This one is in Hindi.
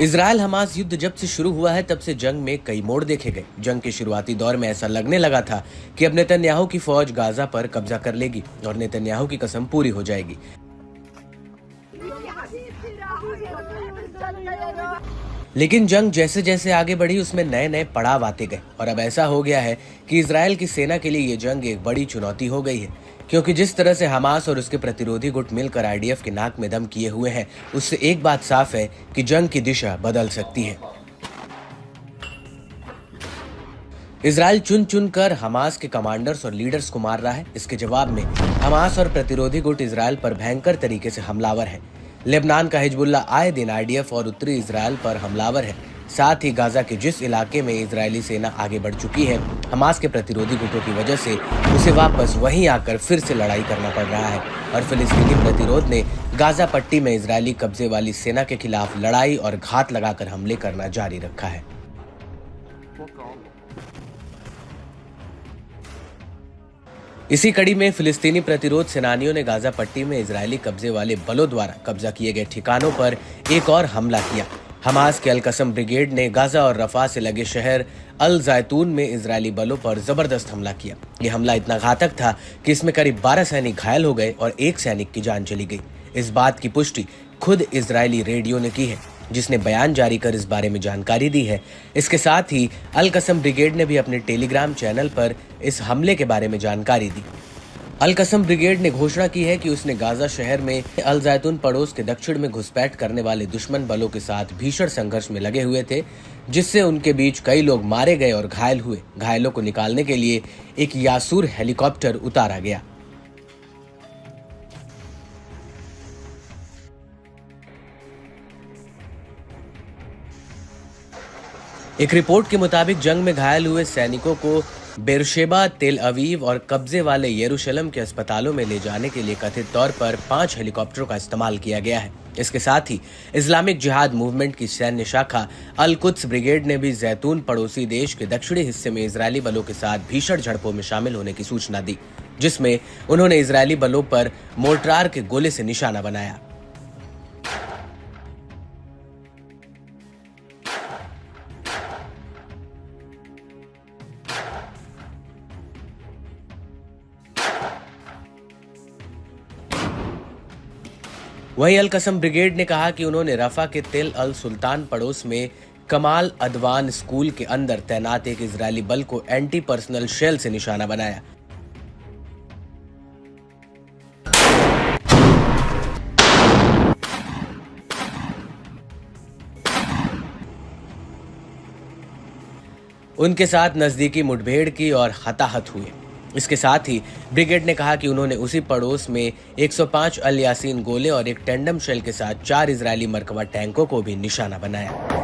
इजराइल हमास युद्ध जब से शुरू हुआ है तब से जंग में कई मोड़ देखे गए। जंग के शुरुआती दौर में ऐसा लगने लगा था कि अब नेतन्याहू की फौज गाजा पर कब्जा कर लेगी और नेतन्याहू की कसम पूरी हो जाएगी। लेकिन जंग जैसे जैसे आगे बढ़ी उसमें नए नए पड़ाव आते गए और अब ऐसा हो गया है कि इजराइल की सेना के लिए ये जंग एक बड़ी चुनौती हो गई है, क्योंकि जिस तरह से हमास और उसके प्रतिरोधी गुट मिलकर आईडीएफ के नाक में दम किए हुए हैं, उससे एक बात साफ है कि जंग की दिशा बदल सकती है। इजराइल चुन चुन कर हमास के कमांडर्स और लीडर्स को मार रहा है। इसके जवाब में हमास और प्रतिरोधी गुट इजराइल पर भयंकर तरीके से हमलावर है। लेबनान का हिजबुल्ला आए दिन आईडीएफ और उत्तरी इजराइल पर हमलावर है। साथ ही गाजा के जिस इलाके में इजरायली सेना आगे बढ़ चुकी है, हमास के प्रतिरोधी गुटों की वजह से उसे वापस वहीं आकर फिर से लड़ाई करना पड़ रहा है और फिलिस्तीनी प्रतिरोध ने गाजा पट्टी में इजरायली कब्जे वाली सेना के खिलाफ लड़ाई और घात लगाकर हमले करना जारी रखा है। इसी कड़ी में फिलिस्तीनी प्रतिरोध सेनानियों ने गाजा पट्टी में इजरायली कब्जे वाले बलों द्वारा कब्जा किए गए ठिकानों पर एक और हमला किया। हमास के अल कसम ब्रिगेड ने गाजा और रफा से लगे शहर अल जैतून में इजरायली बलों पर जबरदस्त हमला किया। ये हमला इतना घातक था कि इसमें करीब 12 सैनिक घायल हो गए और एक सैनिक की जान चली गई। इस बात की पुष्टि खुद इजरायली रेडियो ने की है, जिसने बयान जारी कर इस बारे में जानकारी दी है। इसके साथ ही अल कसम ब्रिगेड ने भी अपने टेलीग्राम चैनल पर इस हमले के बारे में जानकारी दी। अल कसम ब्रिगेड ने घोषणा की है कि उसने गाजा शहर में अल जैतून पड़ोस के दक्षिण में घुसपैठ करने वाले दुश्मन बलों के साथ भीषण संघर्ष में लगे हुए थे, जिससे उनके बीच कई लोग मारे गए और घायल हुए। घायलों को निकालने के लिए एक यासूर हेलीकॉप्टर उतारा गया। एक रिपोर्ट के मुताबिक जंग में घायल हुए सैनिकों को बेरशेबा, तेल अवीव और कब्जे वाले यरूशलेम के अस्पतालों में ले जाने के लिए कथित तौर पर 5 हेलीकॉप्टरों का इस्तेमाल किया गया है। इसके साथ ही इस्लामिक जिहाद मूवमेंट की सैन्य शाखा अल कुद्स ब्रिगेड ने भी जैतून पड़ोसी देश के दक्षिणी हिस्से में इजरायली बलों के साथ भीषण झड़पों में शामिल होने की सूचना दी, जिसमें उन्होंने इजरायली बलों पर मोर्टार के गोले से निशाना बनाया। वहीं अल कसम ब्रिगेड ने कहा कि उन्होंने रफा के तेल अल सुल्तान पड़ोस में कमाल अदवान स्कूल के अंदर तैनात एक इजरायली बल को एंटी पर्सनल शेल से निशाना बनाया। उनके साथ नजदीकी मुठभेड़ की और हताहत हुए। इसके साथ ही ब्रिगेड ने कहा कि उन्होंने उसी पड़ोस में 105 अल यासीन गोले और एक टेंडम शेल के साथ 4 इजरायली मरकबा टैंकों को भी निशाना बनाया।